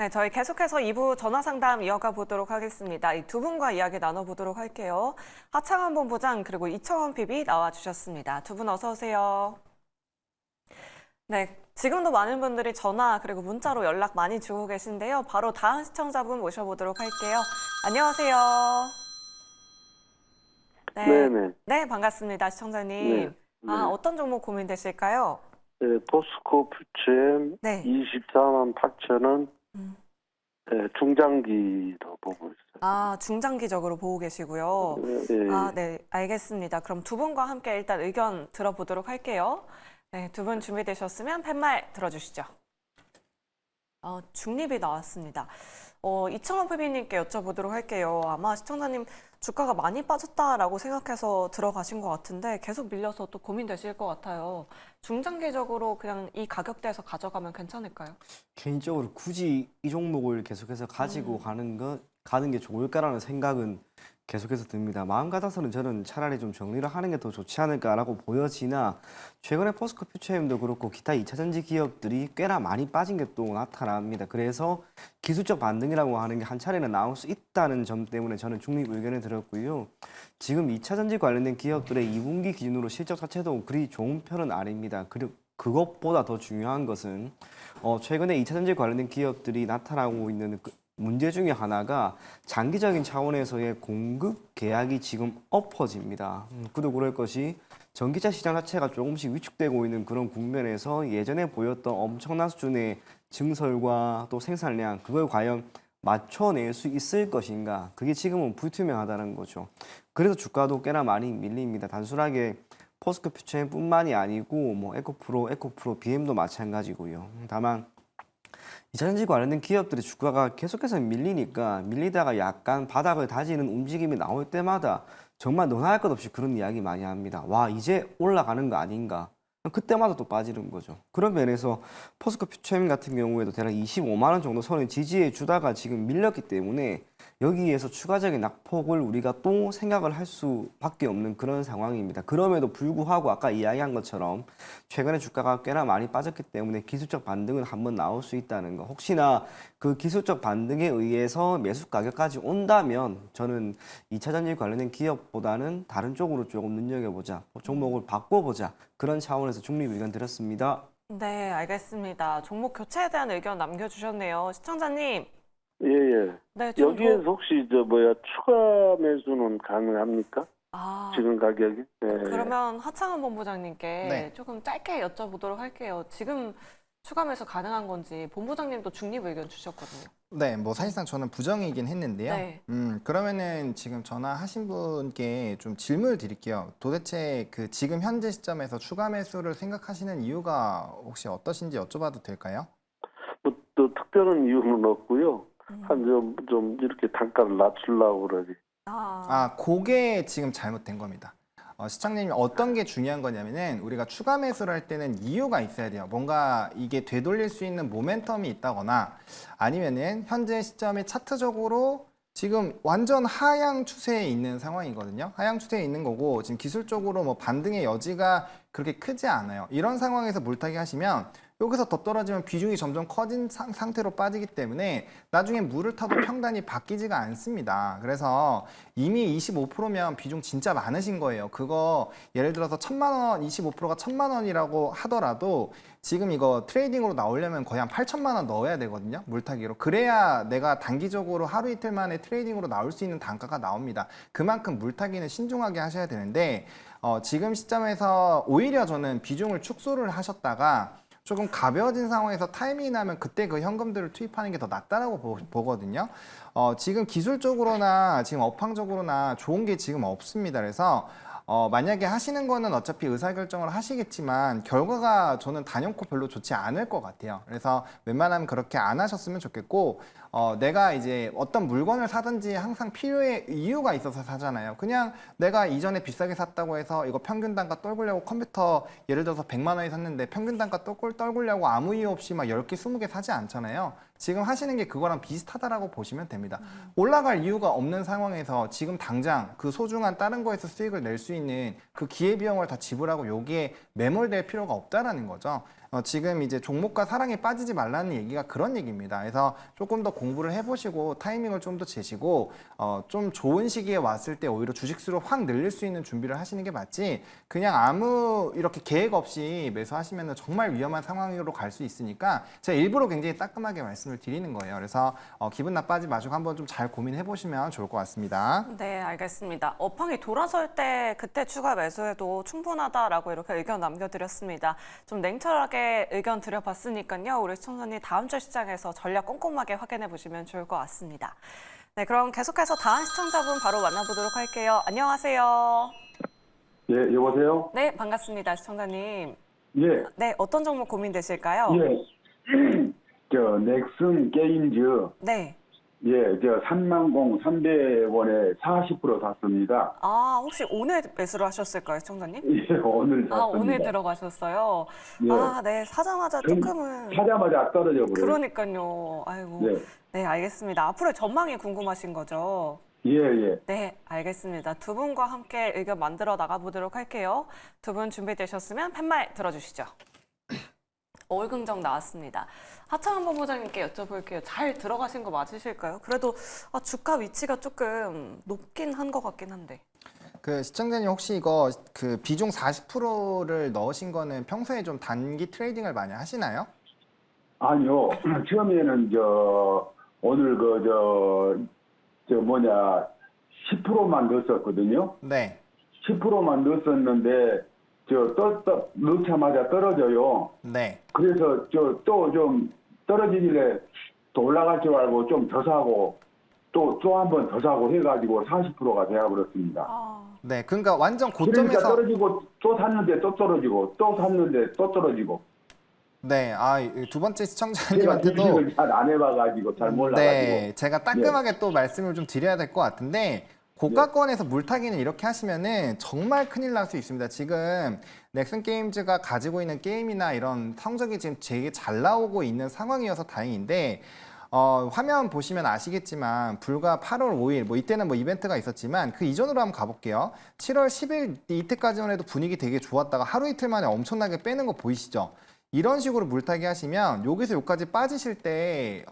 네, 저희 계속해서 2부 전화 상담 이어가 보도록 하겠습니다. 이 두 분과 이야기 나눠보도록 할게요. 하창원 본부장 그리고 이청원 PB 나와주셨습니다. 두 분 어서 오세요. 네, 지금도 많은 분들이 전화 그리고 문자로 연락 많이 주고 계신데요. 바로 다음 시청자분 모셔보도록 할게요. 안녕하세요. 네, 네네. 네, 반갑습니다, 시청자님. 네. 아, 네. 어떤 종목 고민되실까요? 네, 포스코 퓨처엠 네. 24만 8천 원. 음. 네, 중장기로 보고 있어요. 아, 중장기적으로 보고 계시고요. 네, 아, 네, 알겠습니다. 그럼 두 분과 함께 일단 의견 들어보도록 할게요. 네, 두 분 준비되셨으면 팻말 들어주시죠. 중립이 나왔습니다. 이청원 PB님께 여쭤보도록 할게요. 아마 시청자님 주가가 많이 빠졌다라고 생각해서 들어가신 것 같은데 계속 밀려서 또 고민되실 것 같아요. 중장기적으로 그냥 이 가격대에서 가져가면 괜찮을까요? 개인적으로 굳이 이 종목을 계속해서 가지고 가는 게 좋을까라는 생각은 계속해서 듭니다. 마음 같아서는 저는 차라리 좀 정리를 하는 게 더 좋지 않을까라고 보여지나 최근에 포스코 퓨처엠도 그렇고 기타 2차전지 기업들이 꽤나 많이 빠진 게 또 나타납니다. 그래서 기술적 반등이라고 하는 게 한 차례는 나올 수 있다는 점 때문에 저는 중립 의견을 드렸고요. 지금 2차전지 관련된 기업들의 2분기 기준으로 실적 자체도 그리 좋은 편은 아닙니다. 그리고 그것보다 더 중요한 것은 최근에 2차전지 관련된 기업들이 나타나고 있는 문제 중에 하나가 장기적인 차원에서의 공급 계약이 지금 엎어집니다. 그도 그럴 것이 전기차 시장 자체가 조금씩 위축되고 있는 그런 국면에서 예전에 보였던 엄청난 수준의 증설과 또 생산량 그걸 과연 맞춰낼 수 있을 것인가 그게 지금은 불투명하다는 거죠. 그래서 주가도 꽤나 많이 밀립니다. 단순하게 포스코 퓨처엠뿐만이 아니고 뭐 에코프로, BM도 마찬가지고요. 다만 2차전지 관련된 기업들의 주가가 계속해서 밀리다가 약간 바닥을 다지는 움직임이 나올 때마다 정말 너나 할 것 없이 그런 이야기 많이 합니다. 와, 이제 올라가는 거 아닌가? 그때마다 또 빠지는 거죠. 그런 면에서 포스코 퓨처엠 같은 경우에도 대략 25만 원 정도 선을 지지해 주다가 지금 밀렸기 때문에 여기에서 추가적인 낙폭을 우리가 또 생각을 할 수밖에 없는 그런 상황입니다. 그럼에도 불구하고 아까 이야기한 것처럼 최근에 주가가 꽤나 많이 빠졌기 때문에 기술적 반등은 한번 나올 수 있다는 거. 혹시나 그 기술적 반등에 의해서 매수 가격까지 온다면 저는 2차전지 관련된 기업보다는 다른 쪽으로 조금 눈여겨보자. 종목을 바꿔보자. 그런 차원에서 중립 의견 드렸습니다. 네, 알겠습니다. 종목 교체에 대한 의견 남겨주셨네요. 시청자님. 예, 예. 네, 좀 여기에서 혹시 추가 매수는 가능합니까? 지금 가격이? 네. 그러면 하창원 본부장님께 네. 조금 짧게 여쭤보도록 할게요. 지금 추가 매수 가능한 건지 본부장님도 중립 의견 주셨거든요. 네, 뭐 사실상 저는 부정이긴 했는데요. 네. 그러면은 지금 전화하신 분께 좀 질문을 드릴게요. 도대체 그 지금 현재 시점에서 추가 매수를 생각하시는 이유가 혹시 어떠신지 여쭤봐도 될까요? 또 특별한 이유는 없고요. 좀 이렇게 단가를 낮추려고 그러지. 그게 지금 잘못된 겁니다. 시청자님이 어떤 게 중요한 거냐면은 우리가 추가 매수를 할 때는 이유가 있어야 돼요. 뭔가 이게 되돌릴 수 있는 모멘텀이 있다거나 아니면은 현재 시점에 차트적으로 지금 완전 하향 추세에 있는 상황이거든요. 하향 추세에 있는 거고 지금 기술적으로 뭐 반등의 여지가 그렇게 크지 않아요. 이런 상황에서 물타기 하시면 여기서 더 떨어지면 비중이 점점 커진 상태로 빠지기 때문에 나중에 물을 타도 평단이 바뀌지가 않습니다. 그래서 이미 25%면 비중 진짜 많으신 거예요. 그거 예를 들어서 1,000만 원, 25%가 1,000만 원이라고 하더라도 지금 이거 트레이딩으로 나오려면 거의 한 8천만 원 넣어야 되거든요. 물타기로. 그래야 내가 단기적으로 하루 이틀 만에 트레이딩으로 나올 수 있는 단가가 나옵니다. 그만큼 물타기는 신중하게 하셔야 되는데 지금 시점에서 오히려 저는 비중을 축소를 하셨다가 조금 가벼워진 상황에서 타이밍이 나면 그때 그 현금들을 투입하는 게 더 낫다라고 보거든요. 지금 기술적으로나 지금 업황적으로나 좋은 게 지금 없습니다. 그래서 만약에 하시는 거는 어차피 의사결정을 하시겠지만 결과가 저는 단연코 별로 좋지 않을 것 같아요. 그래서 웬만하면 그렇게 안 하셨으면 좋겠고 내가 이제 어떤 물건을 사든지 항상 필요의 이유가 있어서 사잖아요. 그냥 내가 이전에 비싸게 샀다고 해서 이거 평균 단가 떨구려고 컴퓨터 예를 들어서 100만 원에 샀는데 평균 단가 떨구려고 아무 이유 없이 막 10개, 20개 사지 않잖아요. 지금 하시는 게 그거랑 비슷하다라고 보시면 됩니다. 올라갈 이유가 없는 상황에서 지금 당장 그 소중한 다른 거에서 수익을 낼 수 있는 그 기회비용을 다 지불하고 여기에 매몰될 필요가 없다라는 거죠. 지금 이제 종목과 사랑에 빠지지 말라는 얘기가 그런 얘기입니다. 그래서 조금 더 공부를 해보시고 타이밍을 좀 더 재시고 좀 좋은 시기에 왔을 때 오히려 주식수를 확 늘릴 수 있는 준비를 하시는 게 맞지, 그냥 아무 이렇게 계획 없이 매수하시면 정말 위험한 상황으로 갈 수 있으니까 제가 일부러 굉장히 따끔하게 말씀을 드리는 거예요. 그래서 기분 나빠하지 마시고 한번 좀 잘 고민해 보시면 좋을 것 같습니다. 네, 알겠습니다. 업황이 돌아설 때 그때 추가 매수해도 충분하다라고 이렇게 의견 남겨드렸습니다. 좀 냉철하게 의견 드려봤으니까요. 우리 시청자님 다음 주 시장에서 전략 꼼꼼하게 확인해 보시면 좋을 것 같습니다. 네, 그럼 계속해서 다음 시청자분 바로 만나보도록 할게요. 안녕하세요. 예, 여보세요? 네, 반갑습니다. 시청자님. 예, 네, 어떤 종목 고민되실까요? 예. 저 넥슨 게임즈 네. 예, 저 30,300원에 40% 샀습니다. 아, 혹시 오늘 매수를 하셨을까요, 시청자님? 예, 오늘 샀습니다. 아, 오늘 들어가셨어요? 예. 아, 네, 사자마자 조금은. 사자마자 떨어져 버려요. 그러니까요. 아이고. 네. 네, 알겠습니다. 앞으로의 전망이 궁금하신 거죠? 예, 예. 네, 알겠습니다. 두 분과 함께 의견 만들어 나가보도록 할게요. 두 분 준비되셨으면 팻말 들어주시죠. 월긍정 나왔습니다. 하창한 본부장님께 여쭤볼게요. 잘 들어가신 거 맞으실까요? 그래도 주가 위치가 조금 높긴 한 것 같긴 한데. 그 시청자님 혹시 이거 그 비중 40%를 넣으신 거는 평소에 좀 단기 트레이딩을 많이 하시나요? 아니요. 처음에는 오늘 10%만 넣었었거든요. 네. 10%만 넣었었는데 넣자마자 떨어져요. 네. 그래서 또 좀 떨어지길래 또 올라갈 줄 알고 좀 더 사고 또 한 번 더 사고 해가지고 40%가 되어버렸습니다. 아, 네. 그러니까 완전 그러니까 고점에서 떨어지고 또 샀는데 또 떨어지고 또 샀는데 또 떨어지고. 네. 두 번째 제가 시청자님한테도 주식을 잘 안 해봐가지고 잘 몰라가지고. 네, 제가 따끔하게 또 말씀을 좀 드려야 될 것 같은데 고가권에서 물타기는 이렇게 하시면은 정말 큰일 날 수 있습니다. 지금 넥슨 게임즈가 가지고 있는 게임이나 이런 성적이 지금 되게 잘 나오고 있는 상황이어서 다행인데 화면 보시면 아시겠지만 불과 8월 5일 이때는 이벤트가 있었지만 그 이전으로 한번 가볼게요. 7월 10일 이때까지만 해도 분위기 되게 좋았다가 하루 이틀 만에 엄청나게 빼는 거 보이시죠? 이런 식으로 물타기 하시면 여기서 여기까지 빠지실 때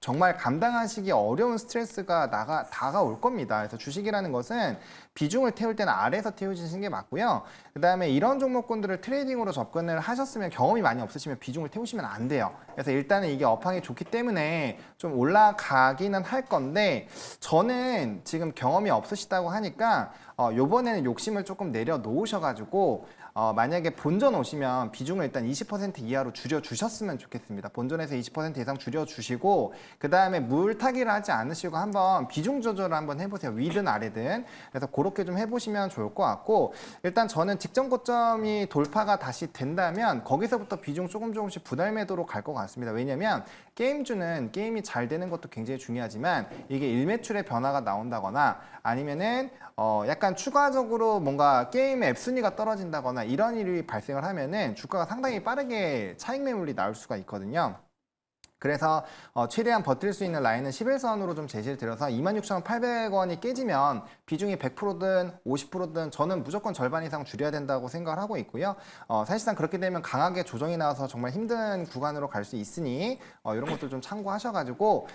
정말 감당하시기 어려운 스트레스가 다가올 겁니다. 그래서 주식이라는 것은 비중을 태울 때는 아래에서 태우시는 게 맞고요. 그다음에 이런 종목군들을 트레이딩으로 접근을 하셨으면 경험이 많이 없으시면 비중을 태우시면 안 돼요. 그래서 일단은 이게 업황이 좋기 때문에 좀 올라가기는 할 건데 저는 지금 경험이 없으시다고 하니까 요번에는 욕심을 조금 내려놓으셔가지고 만약에 본전 오시면 비중을 일단 20% 이하로 줄여주셨으면 좋겠습니다. 본전에서 20% 이상 줄여주시고 그 다음에 물타기를 하지 않으시고 한번 비중 조절을 한번 해보세요. 위든 아래든. 그래서 그렇게 좀 해보시면 좋을 것 같고 일단 저는 직전 고점이 돌파가 다시 된다면 거기서부터 비중 조금씩 분할 매도로 갈 것 같습니다. 왜냐면 게임주는 게임이 잘 되는 것도 굉장히 중요하지만 이게 일매출의 변화가 나온다거나 아니면은 약간 추가적으로 뭔가 게임의 앱 순위가 떨어진다거나 이런 일이 발생을 하면은 주가가 상당히 빠르게 차익 매물이 나올 수가 있거든요. 그래서 최대한 버틸 수 있는 라인은 11선으로 좀 제시를 드려서 26,800원이 깨지면 비중이 100%든 50%든 저는 무조건 절반 이상 줄여야 된다고 생각을 하고 있고요. 사실상 그렇게 되면 강하게 조정이 나와서 정말 힘든 구간으로 갈 수 있으니 이런 것도 좀 참고하셔가지고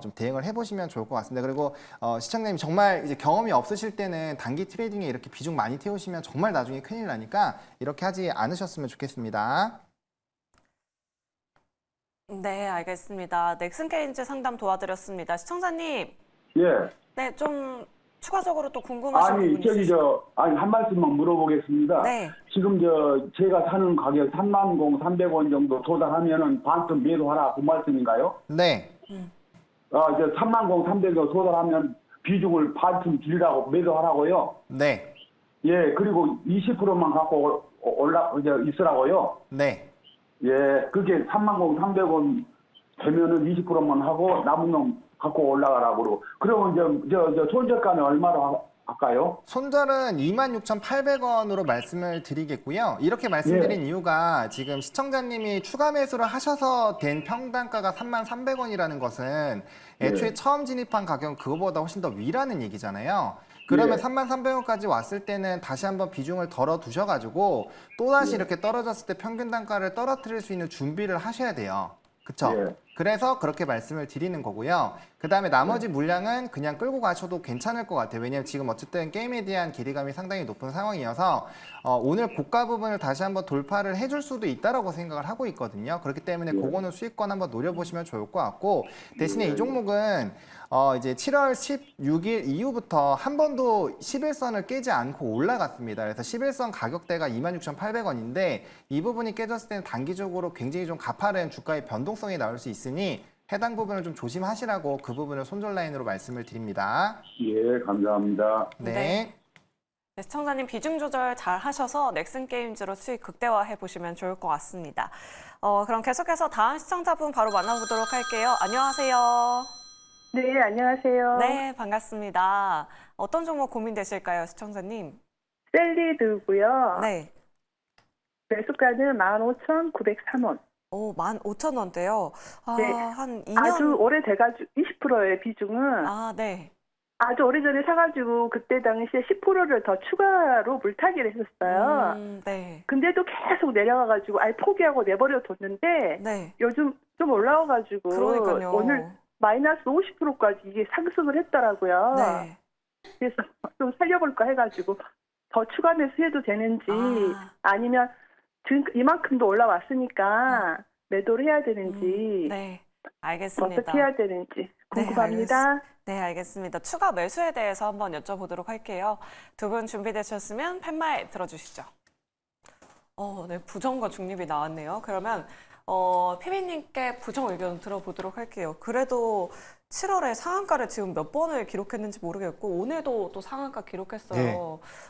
좀 대응을 해보시면 좋을 것 같습니다. 그리고 시청자님 정말 이제 경험이 없으실 때는 단기 트레이딩에 이렇게 비중 많이 태우시면 정말 나중에 큰일 나니까 이렇게 하지 않으셨으면 좋겠습니다. 네, 알겠습니다. 넥슨 게임즈 상담 도와드렸습니다. 시청자님, 예. 네, 좀 추가적으로 또 궁금하신 아니 부분 있으시죠? 한 말씀만 물어보겠습니다. 네. 지금 제가 사는 가격 30,300원 정도 도달하면은 반쯤 매도하라 그 말씀인가요? 네. 30,300원 도달하면 비중을 반쯤 줄이라고 매도하라고요. 네. 예, 그리고 20%만 갖고 있으라고요. 네. 예, 그게 30,300원 되면은 20%만 하고 남은 놈 갖고 올라가라고. 그러면 손절가는 얼마로 할까요? 손절은 26,800원으로 말씀을 드리겠고요. 이렇게 말씀드린 이유가 지금 시청자님이 추가 매수를 하셔서 된 평단가가 33,300원이라는 것은 애초에 처음 진입한 가격은 그거보다 훨씬 더 위라는 얘기잖아요. 그러면 예. 33,300원까지 왔을 때는 다시 한번 비중을 덜어 두셔가지고 또다시 예. 이렇게 떨어졌을 때 평균 단가를 떨어뜨릴 수 있는 준비를 하셔야 돼요. 그쵸? 예. 그래서 그렇게 말씀을 드리는 거고요. 그 다음에 나머지 물량은 그냥 끌고 가셔도 괜찮을 것 같아요. 왜냐면 지금 어쨌든 게임에 대한 기대감이 상당히 높은 상황이어서 오늘 고가 부분을 다시 한번 돌파를 해줄 수도 있다라고 생각을 하고 있거든요. 그렇기 때문에 그거는 수익권 한번 노려보시면 좋을 것 같고 대신에 이 종목은 이제 7월 16일 이후부터 한 번도 11선을 깨지 않고 올라갔습니다. 그래서 11선 가격대가 26,800원인데 이 부분이 깨졌을 때는 단기적으로 굉장히 좀 가파른 주가의 변동성이 나올 수 있으니 해당 부분을 좀 조심하시라고 그 부분을 손절 라인으로 말씀을 드립니다. 예, 감사합니다. 네. 네. 네, 시청자님 비중 조절 잘 하셔서 넥슨 게임즈로 수익 극대화해 보시면 좋을 것 같습니다. 그럼 계속해서 다음 시청자분 바로 만나보도록 할게요. 안녕하세요. 네, 안녕하세요. 네, 반갑습니다. 어떤 종목 고민되실까요, 시청자님? 셀리드고요. 네. 매수가는 15,903원. 오, 15,000원대요. 아, 네. 한 2년. 아주 오래돼가지고 20%의 비중은 아, 네. 아주 오래전에 사가지고 그때 당시에 10%를 더 추가로 물타기를 했었어요. 네. 근데도 계속 내려가가지고 아예 포기하고 내버려 뒀는데 네. 요즘 좀 올라와가지고 그러니까요. 오늘 마이너스 50%까지 이게 상승을 했더라고요. 네. 그래서 좀 살려볼까 해가지고 더 추가 매수해도 되는지 아. 아니면 지금 이만큼도 올라왔으니까 매도를 해야 되는지 네. 알겠습니다. 어떻게 해야 되는지 궁금합니다. 네, 알겠습니다. 추가 매수에 대해서 한번 여쭤보도록 할게요. 두 분 준비되셨으면 팻말 들어주시죠. 네, 부정과 중립이 나왔네요. 그러면 피비님께 부정 의견 들어보도록 할게요. 그래도 7월에 상한가를 지금 몇 번을 기록했는지 모르겠고 오늘도 또 상한가 기록했어요. 네.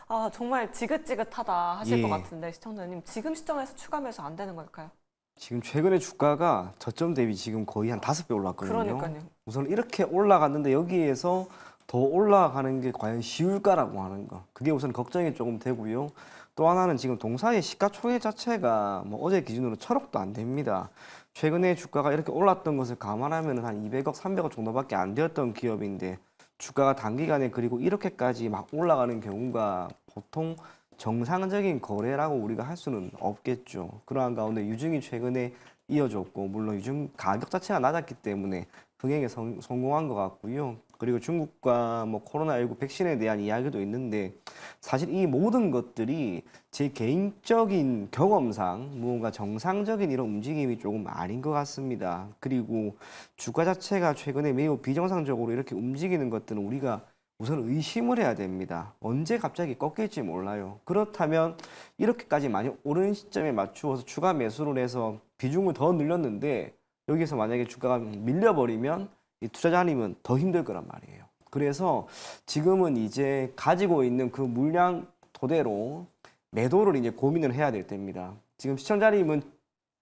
아, 정말 지긋지긋하다 하실 예. 것 같은데 시청자님 지금 시점에서 추가 매수 안 되는 걸까요? 지금 최근에 주가가 저점 대비 지금 거의 한 5배 올랐거든요. 그러니까요. 우선 이렇게 올라갔는데 여기에서 더 올라가는 게 과연 쉬울까라고 하는 거. 그게 우선 걱정이 조금 되고요. 또 하나는 지금 동사의 시가총액 자체가 뭐 어제 기준으로 1,000억도 안 됩니다. 최근에 주가가 이렇게 올랐던 것을 감안하면 한 200억, 300억 정도밖에 안 되었던 기업인데 주가가 단기간에 그리고 이렇게까지 막 올라가는 경우가 보통 정상적인 거래라고 우리가 할 수는 없겠죠. 그러한 가운데 유증이 최근에 이어졌고 물론 유증 가격 자체가 낮았기 때문에 흥행에 성공한 것 같고요. 그리고 중국과 뭐 코로나19 백신에 대한 이야기도 있는데 사실 이 모든 것들이 제 개인적인 경험상 무언가 정상적인 이런 움직임이 조금 아닌 것 같습니다. 그리고 주가 자체가 최근에 매우 비정상적으로 이렇게 움직이는 것들은 우리가 우선 의심을 해야 됩니다. 언제 갑자기 꺾일지 몰라요. 그렇다면 이렇게까지 많이 오른 시점에 맞추어서 추가 매수를 해서 비중을 더 늘렸는데 여기서 만약에 주가가 밀려버리면 이 투자자님은 더 힘들 거란 말이에요. 그래서 지금은 이제 가지고 있는 그 물량 토대로 매도를 이제 고민을 해야 될 때입니다. 지금 시청자님은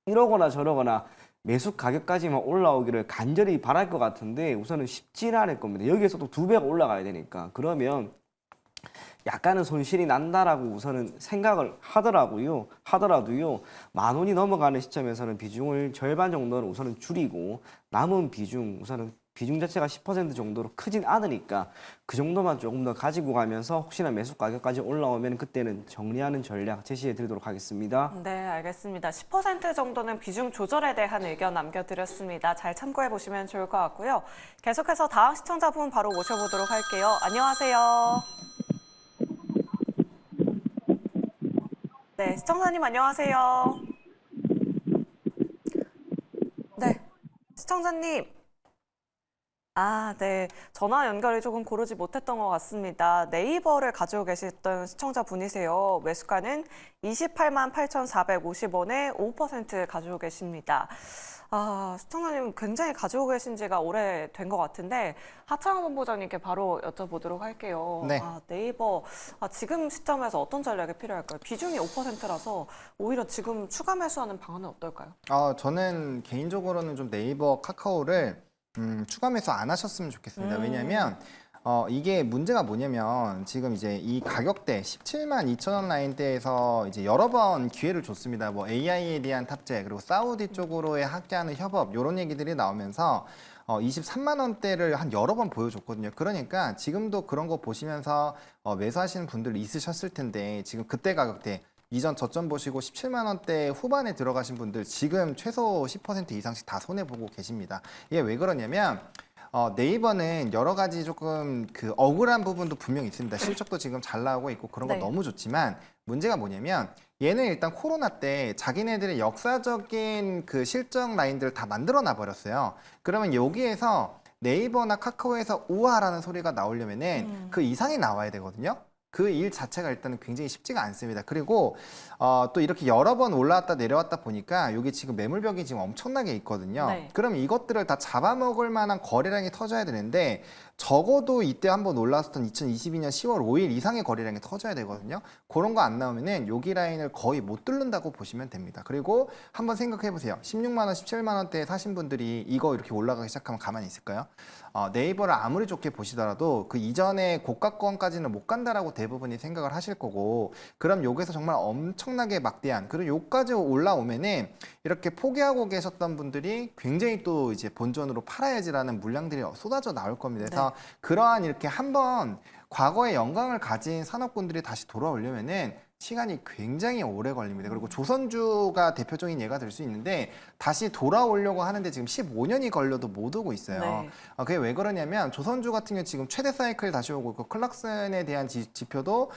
이러거나 저러거나 매수 가격까지만 올라오기를 간절히 바랄 것 같은데 우선은 쉽지는 않을 겁니다. 여기에서도 2배가 올라가야 되니까. 그러면 약간은 손실이 난다라고 우선은 생각을 하더라도요. 10,000원이 넘어가는 시점에서는 비중을 절반 정도는 우선은 줄이고 남은 비중, 우선은 비중 자체가 10% 정도로 크진 않으니까 그 정도만 조금 더 가지고 가면서 혹시나 매수 가격까지 올라오면 그때는 정리하는 전략 제시해 드리도록 하겠습니다. 네, 알겠습니다. 10% 정도는 비중 조절에 대한 의견 남겨드렸습니다. 잘 참고해 보시면 좋을 것 같고요. 계속해서 다음 시청자분 바로 모셔보도록 할게요. 안녕하세요. 네, 시청자님 안녕하세요. 네, 시청자님. 네. 전화 연결이 조금 고르지 못했던 것 같습니다. 네이버를 가지고 계셨던 시청자분이세요. 매수가는 288,450원에 5% 가지고 계십니다. 시청자님 굉장히 가지고 계신 지가 오래된 것 같은데 하창원 본부장님께 바로 여쭤보도록 할게요. 네. 네이버 지금 시점에서 어떤 전략이 필요할까요? 비중이 5%라서 오히려 지금 추가 매수하는 방안은 어떨까요? 저는 개인적으로는 좀 네이버, 카카오를 추가 매수 안 하셨으면 좋겠습니다. 왜냐하면 이게 문제가 뭐냐면 지금 이제 이 가격대 172,000원 라인대에서 이제 여러 번 기회를 줬습니다. 뭐 AI에 대한 탑재 그리고 사우디 쪽으로의 확대하는 협업 이런 얘기들이 나오면서 23만 원대를 한 여러 번 보여줬거든요. 그러니까 지금도 그런 거 보시면서 매수하시는 분들 있으셨을 텐데 지금 그때 가격대 이전 저점 보시고 17만 원대 후반에 들어가신 분들 지금 최소 10% 이상씩 다 손해보고 계십니다. 이게 왜 그러냐면 네이버는 여러 가지 조금 그 억울한 부분도 분명히 있습니다. 실적도 지금 잘 나오고 있고 그런 거 네. 너무 좋지만 문제가 뭐냐면 얘는 일단 코로나 때 자기네들의 역사적인 그 실적 라인들을 다 만들어 놔 버렸어요. 그러면 여기에서 네이버나 카카오에서 우와라는 소리가 나오려면은 그 이상이 나와야 되거든요. 그 일 자체가 일단은 굉장히 쉽지가 않습니다. 그리고 또 이렇게 여러 번 올라왔다 내려왔다 보니까 여기 지금 매물벽이 지금 엄청나게 있거든요. 네. 그럼 이것들을 다 잡아먹을 만한 거래량이 터져야 되는데 적어도 이때 한번 올라왔던 2022년 10월 5일 이상의 거래량이 터져야 되거든요. 그런 거 안 나오면은 여기 라인을 거의 못 뚫는다고 보시면 됩니다. 그리고 한번 생각해 보세요. 16만 원, 17만 원대에 사신 분들이 이거 이렇게 올라가기 시작하면 가만히 있을까요? 네이버를 아무리 좋게 보시더라도 그 이전에 고가권까지는 못 간다라고 대부분이 생각을 하실 거고 그럼 여기서 정말 엄청나게 막대한 그리고 여기까지 올라오면은 이렇게 포기하고 계셨던 분들이 굉장히 또 이제 본전으로 팔아야지라는 물량들이 쏟아져 나올 겁니다. 그래서 그러한 이렇게 한번 과거의 영광을 가진 산업군들이 다시 돌아오려면은 시간이 굉장히 오래 걸립니다. 그리고 조선주가 대표적인 예가 될 수 있는데 다시 돌아오려고 하는데 지금 15년이 걸려도 못 오고 있어요. 네. 그게 왜 그러냐면 조선주 같은 경우 지금 최대 사이클 다시 오고 있고 클락슨에 대한 지표도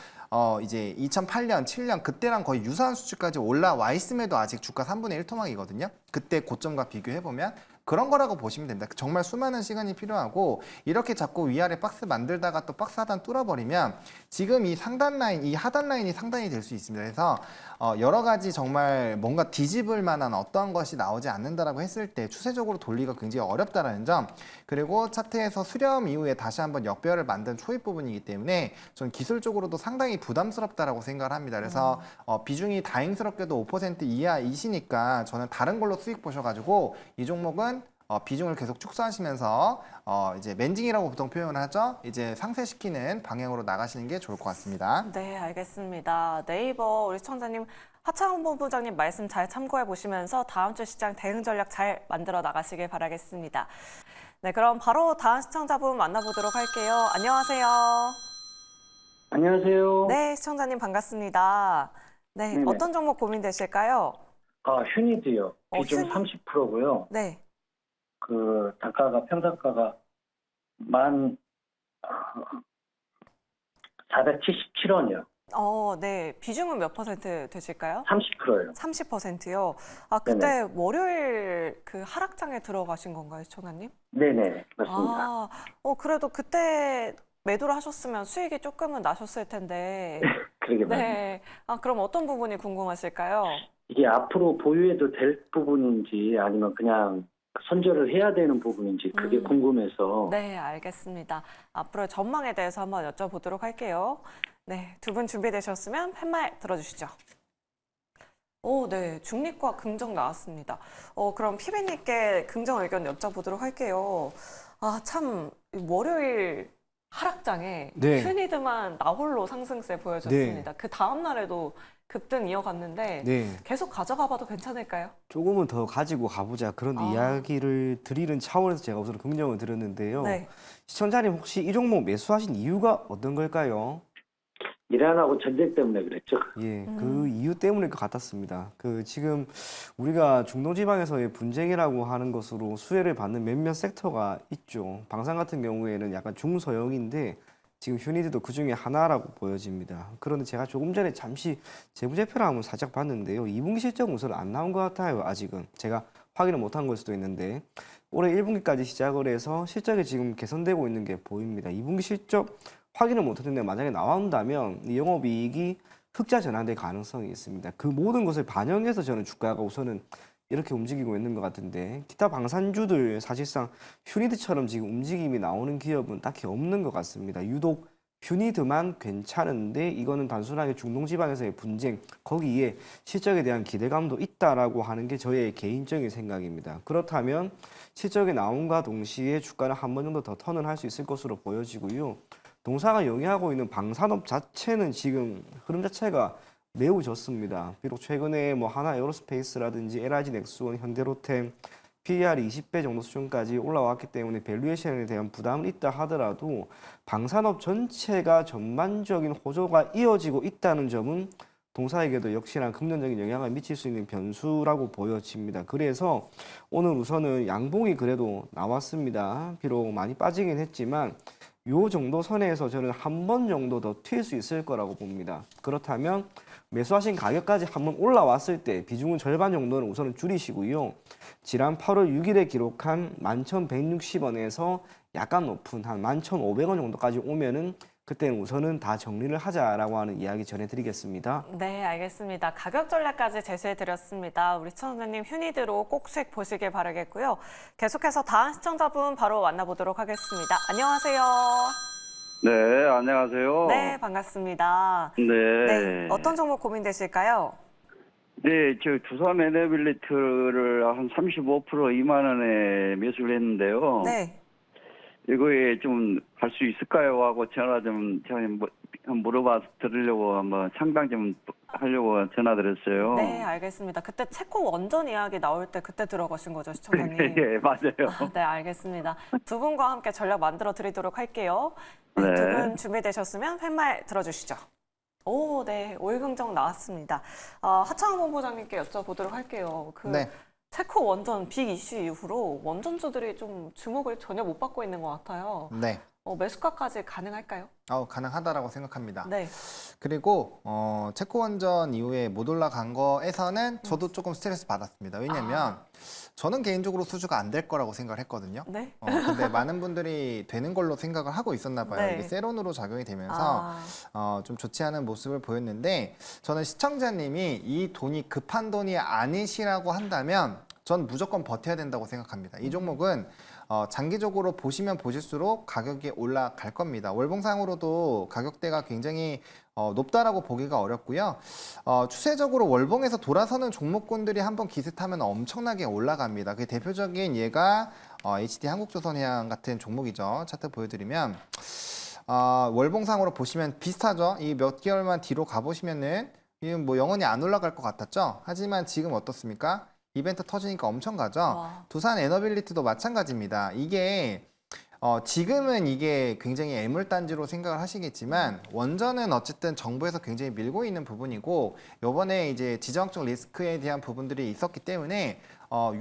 이제 2008년, 7년 그때랑 거의 유사한 수치까지 올라와 있음에도 아직 주가 3분의 1 토막이거든요. 그때 고점과 비교해 보면 그런 거라고 보시면 됩니다. 정말 수많은 시간이 필요하고 이렇게 자꾸 위아래 박스 만들다가 또 박스 하단 뚫어버리면 지금 이 상단 라인, 이 하단 라인이 상단이 될 수 있습니다. 그래서 여러 가지 정말 뭔가 뒤집을 만한 어떤 것이 나오지 않는다라고 했을 때 추세적으로 돌리기가 굉장히 어렵다라는 점 그리고 차트에서 수렴 이후에 다시 한번 역배열을 만든 초입 부분이기 때문에 전 기술적으로도 상당히 부담스럽다라고 생각을 합니다. 그래서 비중이 다행스럽게도 5% 이하이시니까 저는 다른 걸로 수익 보셔가지고 이 종목은 비중을 계속 축소하시면서 이제 멘징이라고 보통 표현을 하죠. 이제 상쇄시키는 방향으로 나가시는 게 좋을 것 같습니다. 네, 알겠습니다. 네이버 우리 시청자님 하창훈 본부장님 말씀 잘 참고해 보시면서 다음 주 시장 대응 전략 잘 만들어 나가시길 바라겠습니다. 네, 그럼 바로 다음 시청자분 만나보도록 할게요. 안녕하세요. 안녕하세요. 네, 시청자님 반갑습니다. 네, 네네. 어떤 종목 고민되실까요? 휴니드요. 비중 휴니? 30%고요. 네. 그 단가가 평단가가 1477원이요. 네. 비중은 몇 퍼센트 되실까요? 30%예요. 30%요. 아, 그때 월요일 그 하락장에 들어가신 건가요, 시청자님? 네네, 맞습니다. 아, 그래도 그때 매도를 하셨으면 수익이 조금은 나셨을 텐데. 그러게 말이에요. 네. 아, 그럼 어떤 부분이 궁금하실까요? 이게 앞으로 보유해도 될 부분인지 아니면 그냥 손절을 해야 되는 부분인지 그게 궁금해서. 네, 알겠습니다. 앞으로의 전망에 대해서 한번 여쭤보도록 할게요. 네, 두 분 준비되셨으면 팻말 들어주시죠. 네, 중립과 긍정 나왔습니다. 그럼 피비님께 긍정 의견 여쭤보도록 할게요. 아, 참, 월요일 하락장에 네. 휴니드만 나홀로 상승세 보여줬습니다. 그 다음 날에도 급등 이어갔는데 네. 계속 가져가 봐도 괜찮을까요? 조금은 더 가지고 가보자 그런 이야기를 드리는 차원에서 제가 우선 긍정을 드렸는데요. 네. 시청자님 혹시 이 종목 매수하신 이유가 어떤 걸까요? 이란하고 전쟁 때문에 그랬죠. 예, 그 이유 때문일 것 같았습니다. 지금 우리가 중동지방에서의 분쟁이라고 하는 것으로 수혜를 받는 몇몇 섹터가 있죠. 방산 같은 경우에는 약간 중소형인데 지금 휴니드도 그 중에 하나라고 보여집니다. 그런데 제가 조금 전에 잠시 재무제표를 한번 살짝 봤는데요. 2분기 실적 우선 안 나온 것 같아요. 아직은 제가 확인을 못한 걸 수도 있는데 올해 1분기까지 시작을 해서 실적이 지금 개선되고 있는 게 보입니다. 2분기 실적 확인을 못했는데 만약에 나온다면 이 영업이익이 흑자 전환될 가능성이 있습니다. 그 모든 것을 반영해서 저는 주가가 우선은 이렇게 움직이고 있는 것 같은데 기타 방산주들 사실상 휴니드처럼 지금 움직임이 나오는 기업은 딱히 없는 것 같습니다. 유독 휴니드만 괜찮은데 이거는 단순하게 중동지방에서의 분쟁 거기에 실적에 대한 기대감도 있다라고 하는 게 저의 개인적인 생각입니다. 그렇다면 실적이 나온과 동시에 주가는 한 번 정도 더 턴을 할 수 있을 것으로 보여지고요. 동사가 영위하고 있는 방산업 자체는 지금 흐름 자체가 매우 좋습니다. 비록 최근에 하나 에어로스페이스라든지 LIG 넥스원, 현대로템 PER이 20배 정도 수준까지 올라왔기 때문에 밸류에이션에 대한 부담은 있다 하더라도 방산업 전체가 전반적인 호조가 이어지고 있다는 점은 동사에게도 역시나 긍정적인 영향을 미칠 수 있는 변수라고 보여집니다. 그래서 오늘 우선은 양봉이 그래도 나왔습니다. 비록 많이 빠지긴 했지만 요 정도 선에서 저는 한 번 정도 더 튈 수 있을 거라고 봅니다. 그렇다면 매수하신 가격까지 한번 올라왔을 때 비중은 절반 정도는 우선은 줄이시고요. 지난 8월 6일에 기록한 11,160원에서 약간 높은 한 11,500원 정도까지 오면은 그때는 우선은 다 정리를 하자라고 하는 이야기 전해드리겠습니다. 네, 알겠습니다. 가격 전략까지 제시해드렸습니다. 우리 시청자님 휴니드로 꼭 수익 보시길 바라겠고요. 계속해서 다음 시청자분 바로 만나보도록 하겠습니다. 안녕하세요. 네, 안녕하세요. 네, 반갑습니다. 네. 네, 어떤 종목 고민되실까요? 네, 저 두산 에너빌리티를 한 35% 2만 원에 매수를 했는데요. 네. 이거에 좀 갈 수 있을까요? 하고 전화 좀 제가 물어봐 드리려고 한번 상담 좀 하려고 전화드렸어요. 네, 알겠습니다. 그때 체코 원전 이야기 나올 때 그때 들어가신 거죠, 시청자님? 예, 맞아요. 네, 알겠습니다. 두 분과 함께 전략 만들어 드리도록 할게요. 네, 네. 두 분 준비되셨으면 팻말 들어주시죠. 오, 네, 오일긍정 나왔습니다. 하창원 본부장님께 여쭤보도록 할게요. 네. 체코 원전 빅 이슈 이후로 원전주들이 좀 주목을 전혀 못 받고 있는 것 같아요. 네. 매수가까지 가능할까요? 가능하다라고 생각합니다. 네. 그리고 체코 원전 이후에 못 올라간 거에서는 저도 조금 스트레스 받았습니다. 왜냐면 저는 개인적으로 수주가 안 될 거라고 생각을 했거든요. 네. 근데 많은 분들이 되는 걸로 생각을 하고 있었나 봐요. 네. 이게 세론으로 작용이 되면서 좀 좋지 않은 모습을 보였는데 저는 시청자님이 이 돈이 급한 돈이 아니시라고 한다면 전 무조건 버텨야 된다고 생각합니다. 이 종목은 장기적으로 보시면 보실수록 가격이 올라갈 겁니다. 월봉상으로도 가격대가 굉장히 높다라고 보기가 어렵고요. 추세적으로 월봉에서 돌아서는 종목군들이 한번 기세 타면 엄청나게 올라갑니다. 그 대표적인 예가 HD 한국조선해양 같은 종목이죠. 차트 보여드리면 월봉상으로 보시면 비슷하죠. 이 몇 개월만 뒤로 가보시면은 뭐 영원히 안 올라갈 것 같았죠. 하지만 지금 어떻습니까? 이벤트 터지니까 엄청 가죠. 와. 두산 에너빌리티도 마찬가지입니다. 이게 지금은 이게 굉장히 애물단지로 생각을 하시겠지만 원전은 어쨌든 정부에서 굉장히 밀고 있는 부분이고 요번에 이제 지정학적 리스크에 대한 부분들이 있었기 때문에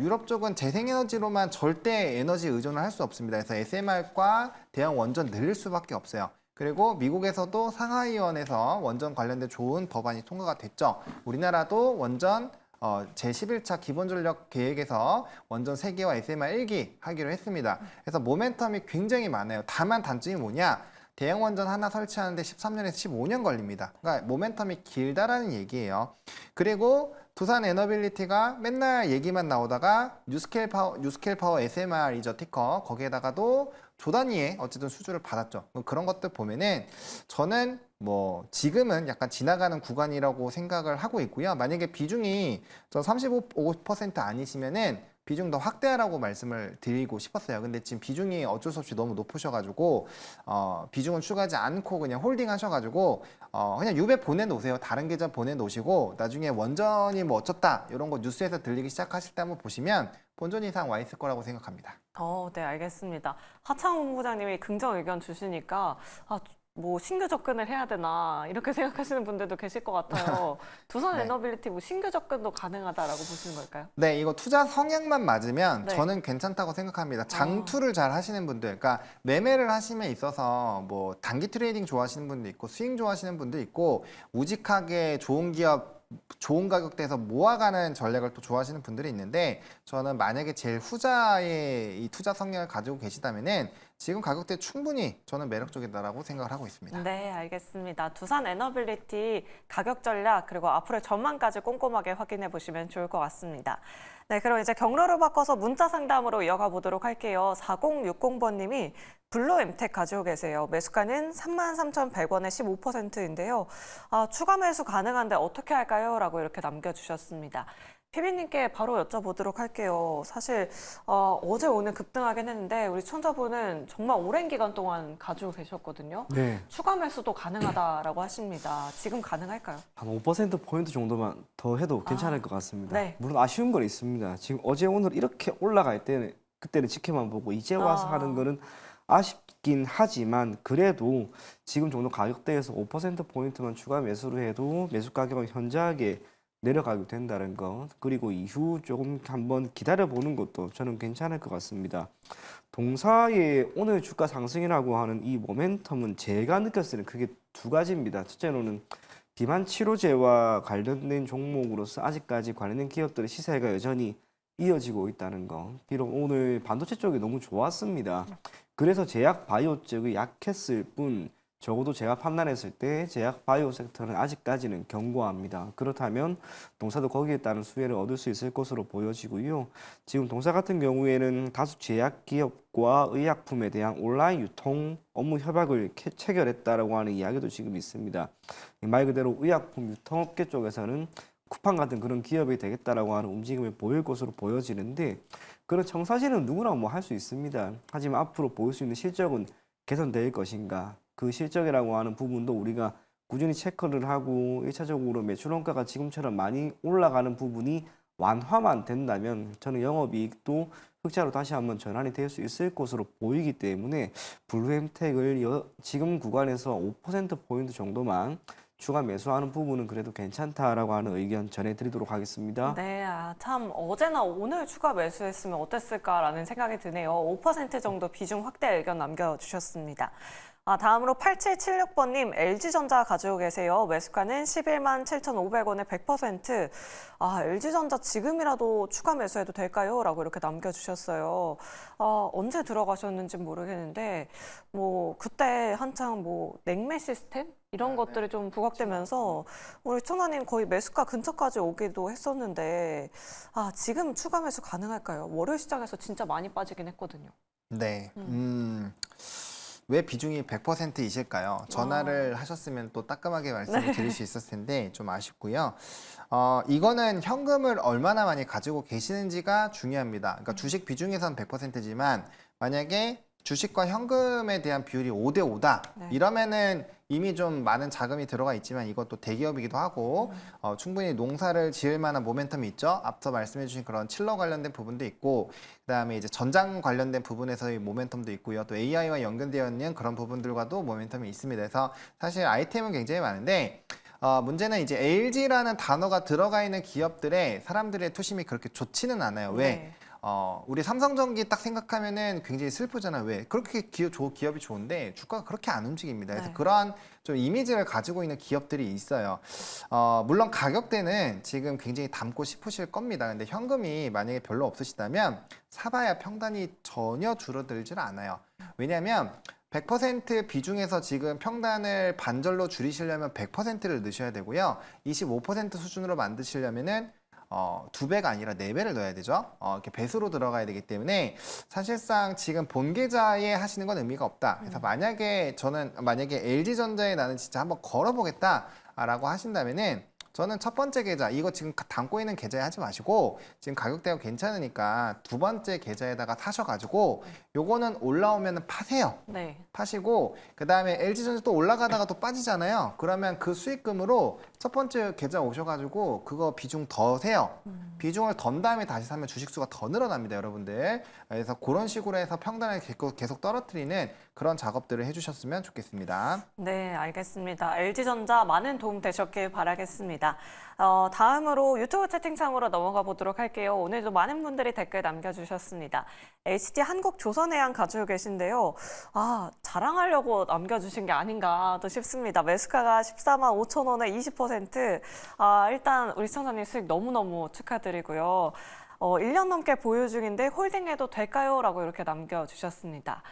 유럽 쪽은 재생에너지로만 절대 에너지 의존을 할 수 없습니다. 그래서 SMR과 대형 원전 늘릴 수밖에 없어요. 그리고 미국에서도 상하이원에서 원전 관련된 좋은 법안이 통과가 됐죠. 우리나라도 원전 제11차 기본전력 계획에서 원전 3개와 SMR 1기 하기로 했습니다. 그래서 모멘텀이 굉장히 많아요. 다만 단점이 뭐냐? 대형 원전 하나 설치하는데 13년에서 15년 걸립니다. 그러니까 모멘텀이 길다라는 얘기예요. 그리고 두산 에너빌리티가 맨날 얘기만 나오다가 뉴스케일 파워 SMR이죠, 티커. 거기에다가도 조 단위의 어쨌든 수주를 받았죠. 그런 것들 보면은 저는 뭐 지금은 약간 지나가는 구간이라고 생각을 하고 있고요. 만약에 비중이 저 35% 아니시면은 비중 더 확대하라고 말씀을 드리고 싶었어요. 근데 지금 비중이 어쩔 수 없이 너무 높으셔가지고 비중은 추가하지 않고 그냥 홀딩 하셔가지고 그냥 유배 보내놓으세요. 다른 계좌 보내놓으시고 나중에 원전이 뭐 어쩌다 이런 거 뉴스에서 들리기 시작하실 때 한번 보시면 본전 이상 와 있을 거라고 생각합니다. 네, 알겠습니다. 하창원 본부장님이 긍정 의견 주시니까 뭐 신규 접근을 해야 되나 이렇게 생각하시는 분들도 계실 것 같아요. 두산 네. 에너빌리티 뭐 신규 접근도 가능하다라고 보시는 걸까요? 네, 이거 투자 성향만 맞으면 네. 저는 괜찮다고 생각합니다. 장투를 잘 하시는 분들, 그러니까 매매를 하심에 있어서 뭐 단기 트레이딩 좋아하시는 분도 있고 스윙 좋아하시는 분도 있고 우직하게 좋은 기업 좋은 가격대에서 모아가는 전략을 또 좋아하시는 분들이 있는데 저는 만약에 제일 후자의 이 투자 성향을 가지고 계시다면은 지금 가격대 충분히 저는 매력적이다라고 생각을 하고 있습니다. 네, 알겠습니다. 두산 에너빌리티 가격 전략 그리고 앞으로의 전망까지 꼼꼼하게 확인해 보시면 좋을 것 같습니다. 네, 그럼 이제 경로를 바꿔서 문자 상담으로 이어가 보도록 할게요. 4060번님이 블루엠텍 가지고 계세요. 매수가는 33,100원에 15%인데요. 추가 매수 가능한데 어떻게 할까요? 라고 이렇게 남겨주셨습니다. 피비님께 바로 여쭤보도록 할게요. 사실 어제 오늘 급등하긴 했는데 우리 시청자분은 정말 오랜 기간 동안 가지고 계셨거든요. 네. 추가 매수도 가능하다라고 하십니다. 지금 가능할까요? 한 5%포인트 정도만 더 해도 괜찮을 것 같습니다. 네. 물론 아쉬운 건 있습니다. 지금 어제 오늘 이렇게 올라갈 때는 그때는 지켜만 보고 이제 와서 하는 거는 아쉽긴 하지만 그래도 지금 정도 가격대에서 5%포인트만 추가 매수를 해도 매수 가격은 현저하게 내려가게 된다는 것, 그리고 이후 조금 한번 기다려보는 것도 저는 괜찮을 것 같습니다. 동사의 오늘 주가 상승이라고 하는 이 모멘텀은 제가 느꼈을 때는 크게 두 가지입니다. 첫째로는 비만 치료제와 관련된 종목으로서 아직까지 관련된 기업들의 시세가 여전히 이어지고 있다는 거. 비록 오늘 반도체 쪽이 너무 좋았습니다. 그래서 제약 바이오 쪽이 약했을 뿐 적어도 제가 판단했을 때 제약 바이오 섹터는 아직까지는 견고합니다. 그렇다면 동사도 거기에 따른 수혜를 얻을 수 있을 것으로 보여지고요. 지금 동사 같은 경우에는 다수 제약 기업과 의약품에 대한 온라인 유통 업무 협약을 체결했다라고 하는 이야기도 지금 있습니다. 말 그대로 의약품 유통업계 쪽에서는 쿠팡 같은 그런 기업이 되겠다라고 하는 움직임을 보일 것으로 보여지는데 그런 청사진은 누구나 뭐 할 수 있습니다. 하지만 앞으로 보일 수 있는 실적은 개선될 것인가? 그 실적이라고 하는 부분도 우리가 꾸준히 체크를 하고 1차적으로 매출 원가가 지금처럼 많이 올라가는 부분이 완화만 된다면 저는 영업이익도 흑자로 다시 한번 전환이 될 수 있을 것으로 보이기 때문에 블루엠텍을 지금 구간에서 5%포인트 정도만 추가 매수하는 부분은 그래도 괜찮다라고 하는 의견 전해드리도록 하겠습니다. 네, 참 어제나 오늘 추가 매수했으면 어땠을까라는 생각이 드네요. 5% 정도 비중 확대 의견 남겨주셨습니다. 다음으로 8776번님, LG전자 가지고 계세요. 매수가는 11만 7,500원에 100%. LG전자 지금이라도 추가 매수해도 될까요? 라고 이렇게 남겨주셨어요. 언제 들어가셨는지 모르겠는데, 뭐, 그때 한창 뭐, 냉매 시스템? 이런 것들이 좀 부각되면서 우리 청아님 거의 매수가 근처까지 오기도 했었는데, 지금 추가 매수 가능할까요? 월요일 시장에서 진짜 많이 빠지긴 했거든요. 네. 왜 비중이 100%이실까요? 전화를 하셨으면 또 따끔하게 말씀을 드릴 수 있었을 텐데 좀 아쉽고요. 이거는 현금을 얼마나 많이 가지고 계시는지가 중요합니다. 그러니까 주식 비중에선 100%지만 만약에 주식과 현금에 대한 비율이 5대 5다. 네. 이러면은 이미 좀 많은 자금이 들어가 있지만 이것도 대기업이기도 하고 충분히 농사를 지을 만한 모멘텀이 있죠. 앞서 말씀해 주신 그런 칠러 관련된 부분도 있고 그다음에 이제 전장 관련된 부분에서의 모멘텀도 있고요. 또 AI와 연결되어 있는 그런 부분들과도 모멘텀이 있습니다. 그래서 사실 아이템은 굉장히 많은데 문제는 이제 LG라는 단어가 들어가 있는 기업들의 사람들의 투심이 그렇게 좋지는 않아요. 왜? 네. 우리 삼성전기 딱 생각하면은 굉장히 슬프잖아요. 왜? 그렇게 기업이 좋은데 주가가 그렇게 안 움직입니다. 그래서 네. 그러한 좀 이미지를 가지고 있는 기업들이 있어요. 물론 가격대는 지금 굉장히 담고 싶으실 겁니다. 근데 현금이 만약에 별로 없으시다면 사봐야 평단이 전혀 줄어들질 않아요. 왜냐하면 100% 비중에서 지금 평단을 반절로 줄이시려면 100%를 넣으셔야 되고요. 25% 수준으로 만드시려면은 2배가 아니라 4배를 넣어야 되죠. 이렇게 배수로 들어가야 되기 때문에 사실상 지금 본 계좌에 하시는 건 의미가 없다. 그래서 만약에 LG전자에 나는 진짜 한번 걸어보겠다라고 하신다면은 저는 첫 번째 계좌, 이거 지금 담고 있는 계좌에 하지 마시고 지금 가격대가 괜찮으니까 두 번째 계좌에다가 사셔가지고 요거는 올라오면 파세요. 네. 파시고 그 다음에 LG전자 또 올라가다가 또 빠지잖아요. 그러면 그 수익금으로 첫 번째 계좌 오셔가지고 그거 비중 더 세요. 비중을 던 다음에 다시 사면 주식수가 더 늘어납니다, 여러분들. 그래서 그런 식으로 해서 평단을 계속 떨어뜨리는 그런 작업들을 해주셨으면 좋겠습니다. 네, 알겠습니다. LG전자 많은 도움 되셨길 바라겠습니다. 다음으로 유튜브 채팅창으로 넘어가 보도록 할게요. 오늘도 많은 분들이 댓글 남겨주셨습니다. HT 한국조선해양 가지고 계신데요. 자랑하려고 남겨주신 게 아닌가 또 싶습니다. 매수가가 14만 5천 원에 20%. 일단 우리 시청자님 수익 너무너무 축하드리고요. 1년 넘게 보유 중인데 홀딩해도 될까요? 라고 이렇게 남겨주셨습니다.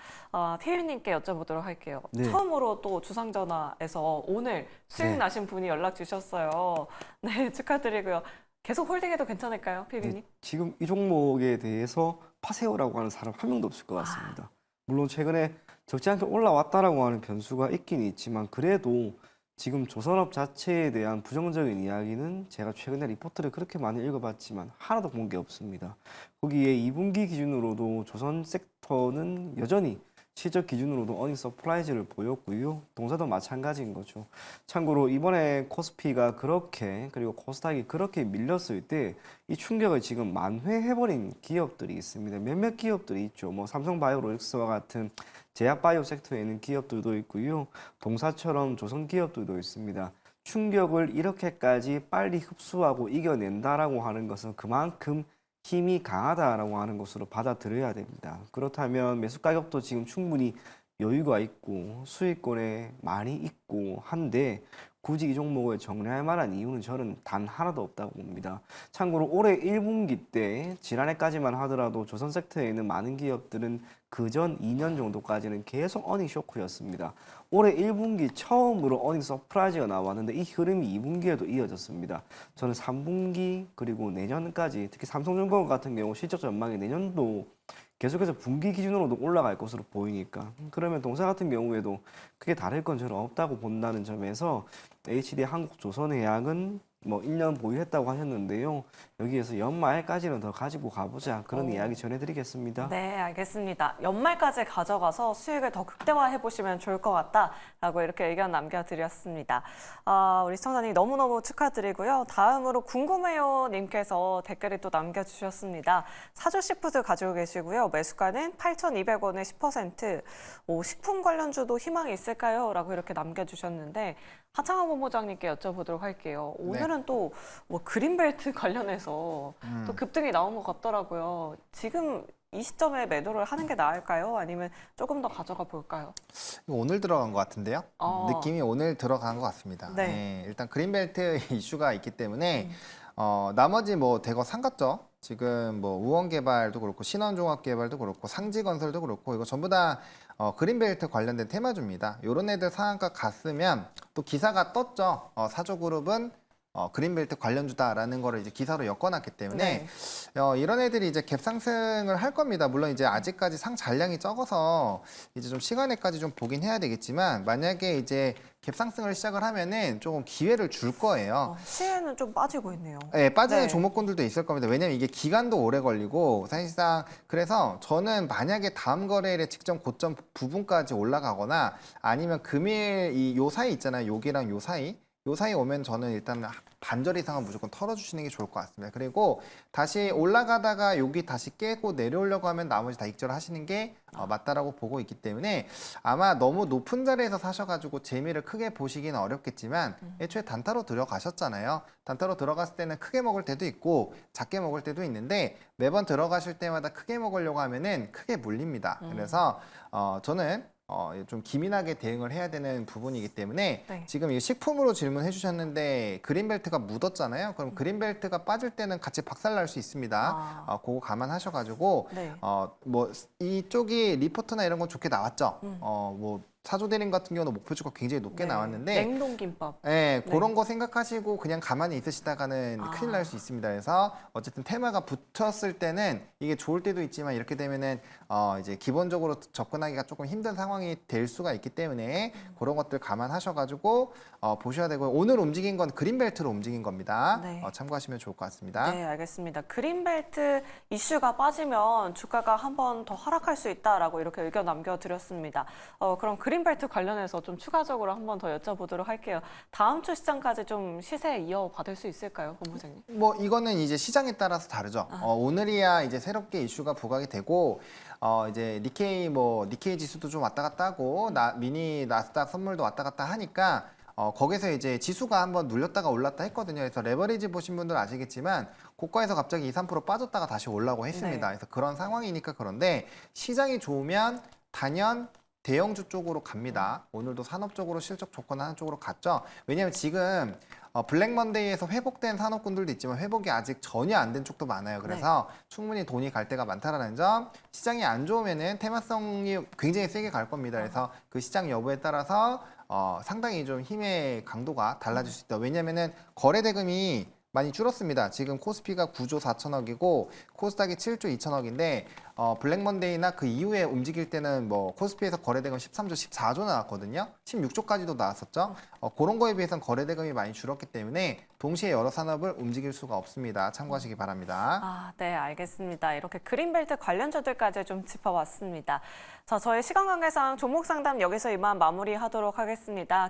피디님께 여쭤보도록 할게요. 네. 처음으로 또 주상전화에서 오늘 수익 네. 나신 분이 연락 주셨어요. 네, 축하드리고요. 계속 홀딩해도 괜찮을까요, 피디님? 지금 이 종목에 대해서 파세요라고 하는 사람 한 명도 없을 것 같습니다. 물론 최근에 적지 않게 올라왔다라고 하는 변수가 있긴 있지만 그래도 지금 조선업 자체에 대한 부정적인 이야기는 제가 최근에 리포트를 그렇게 많이 읽어봤지만 하나도 본 게 없습니다. 거기에 2분기 기준으로도 조선 섹터는 여전히 실적 기준으로도 어닝 서프라이즈를 보였고요. 동사도 마찬가지인 거죠. 참고로 이번에 코스피가 그렇게 그리고 코스닥이 그렇게 밀렸을 때 이 충격을 지금 만회해버린 기업들이 있습니다. 몇몇 기업들이 있죠. 뭐 삼성바이오로직스와 같은 제약바이오 섹터에 있는 기업들도 있고요. 동사처럼 조선 기업들도 있습니다. 충격을 이렇게까지 빨리 흡수하고 이겨낸다라고 하는 것은 그만큼 힘이 강하다라고 하는 것으로 받아들여야 됩니다. 그렇다면 매수 가격도 지금 충분히 여유가 있고 수익권에 많이 있고 한데 굳이 이 종목을 정리할 만한 이유는 저는 단 하나도 없다고 봅니다. 참고로 올해 1분기 때 지난해까지만 하더라도 조선 섹터에 있는 많은 기업들은 그전 2년 정도까지는 계속 어닝 쇼크였습니다. 올해 1분기 처음으로 어닝 서프라이즈가 나왔는데 이 흐름이 2분기에도 이어졌습니다. 저는 3분기 그리고 내년까지 특히 삼성중공업 같은 경우 실적 전망이 내년도 계속해서 분기 기준으로도 올라갈 것으로 보이니까 그러면 동사 같은 경우에도 크게 다를 건 저는 없다고 본다는 점에서 HD 한국조선해양은 뭐 1년 보유했다고 하셨는데요. 여기에서 연말까지는 더 가지고 가보자 그런 이야기 전해드리겠습니다. 네, 알겠습니다. 연말까지 가져가서 수익을 더 극대화해 보시면 좋을 것 같다라고 이렇게 의견 남겨드렸습니다. 우리 시청자님 너무너무 축하드리고요. 다음으로 궁금해요 님께서 댓글을 또 남겨주셨습니다. 사조식푸드 가지고 계시고요. 매수가는 8,200원에 10%. 식품 관련주도 희망이 있을까요? 라고 이렇게 남겨주셨는데 하창원 본부장님께 여쭤보도록 할게요. 오늘은 또 뭐 그린벨트 관련해서 또 급등이 나온 것 같더라고요. 지금 이 시점에 매도를 하는 게 나을까요? 아니면 조금 더 가져가 볼까요? 오늘 들어간 것 같은데요. 느낌이 오늘 들어간 것 같습니다. 네. 네, 일단 그린벨트 이슈가 있기 때문에 나머지 뭐 대거 상갔죠. 지금 뭐 우원개발도 그렇고 신원종합개발도 그렇고 상지건설도 그렇고 이거 전부 다 그린벨트 관련된 테마주입니다. 이런 애들 상한가 갔으면 또 기사가 떴죠. 사조그룹은 그린벨트 관련주다라는 거를 이제 기사로 엮어놨기 때문에 이런 애들이 이제 갭 상승을 할 겁니다. 물론 이제 아직까지 상 잔량이 적어서 이제 좀 시간에까지 좀 보긴 해야 되겠지만 만약에 이제 갭 상승을 시작을 하면은 조금 기회를 줄 거예요. 시에는 좀 빠지고 있네요. 네, 빠지는 네. 종목군들도 있을 겁니다. 왜냐면 이게 기간도 오래 걸리고 사실상 그래서 저는 만약에 다음 거래일에 직전 고점 부분까지 올라가거나 아니면 금일 요 사이 있잖아요. 여기랑 요 사이 오면 저는 일단 반절 이상은 무조건 털어주시는 게 좋을 것 같습니다. 그리고 다시 올라가다가 여기 다시 깨고 내려오려고 하면 나머지 다 익절하시는 게 맞다라고 보고 있기 때문에 아마 너무 높은 자리에서 사셔가지고 재미를 크게 보시기는 어렵겠지만 애초에 단타로 들어가셨잖아요. 단타로 들어갔을 때는 크게 먹을 때도 있고 작게 먹을 때도 있는데 매번 들어가실 때마다 크게 먹으려고 하면은 크게 물립니다. 그래서 저는 좀 기민하게 대응을 해야 되는 부분이기 때문에 네. 지금 이 식품으로 질문해 주셨는데 그린벨트가 묻었잖아요. 그럼 그린벨트가 빠질 때는 같이 박살날 수 있습니다. 그거 감안하셔가지고 네. 뭐 이쪽이 리포트나 이런 건 좋게 나왔죠. 뭐 사조대림 같은 경우는 목표주가 굉장히 높게 네. 나왔는데 냉동김밥. 네, 네. 그런 거 생각하시고 그냥 가만히 있으시다가는 큰일 날 수 있습니다. 그래서 어쨌든 테마가 붙었을 때는 이게 좋을 때도 있지만 이렇게 되면은 이제 기본적으로 접근하기가 조금 힘든 상황이 될 수가 있기 때문에 그런 것들 감안하셔가지고 보셔야 되고 오늘 움직인 건 그린벨트로 움직인 겁니다. 네. 참고하시면 좋을 것 같습니다. 네, 알겠습니다. 그린벨트 이슈가 빠지면 주가가 한 번 더 하락할 수 있다라고 이렇게 의견 남겨드렸습니다. 그럼 그린벨트 관련해서 좀 추가적으로 한 번 더 여쭤보도록 할게요. 다음 주 시장까지 좀 시세 이어받을 수 있을까요, 본부장님? 뭐 이거는 이제 시장에 따라서 다르죠. 오늘이야 이제 새롭게 이슈가 부각이 되고 이제 니케이 지수도 좀 왔다 갔다 하고 미니 나스닥 선물도 왔다 갔다 하니까 거기서 이제 지수가 한번 눌렸다가 올랐다 했거든요. 그래서 레버리지 보신 분들 아시겠지만 고가에서 갑자기 2, 3% 빠졌다가 다시 올라오고 했습니다. 네. 그래서 그런 상황이니까 그런데 시장이 좋으면 단연 대형주 쪽으로 갑니다. 오늘도 산업 쪽으로 실적 조건 하는 쪽으로 갔죠. 왜냐하면 지금 블랙 먼데이에서 회복된 산업군들도 있지만 회복이 아직 전혀 안 된 쪽도 많아요. 그래서 충분히 돈이 갈 때가 많다라는 점. 시장이 안 좋으면은 테마성이 굉장히 세게 갈 겁니다. 그래서 그 시장 여부에 따라서 상당히 좀 힘의 강도가 달라질 수 있다. 왜냐하면은 거래 대금이 많이 줄었습니다. 지금 코스피가 9조 4천억이고 코스닥이 7조 2천억인데 블랙 먼데이나 그 이후에 움직일 때는 뭐 코스피에서 거래대금 13조 14조 나왔거든요. 16조까지도 나왔었죠. 그런 거에 비해서는 거래대금이 많이 줄었기 때문에 동시에 여러 산업을 움직일 수가 없습니다. 참고하시기 바랍니다. 아, 네, 알겠습니다. 이렇게 그린벨트 관련주들까지 좀 짚어봤습니다. 자, 저희 시간 관계상 종목 상담 여기서 이만 마무리하도록 하겠습니다.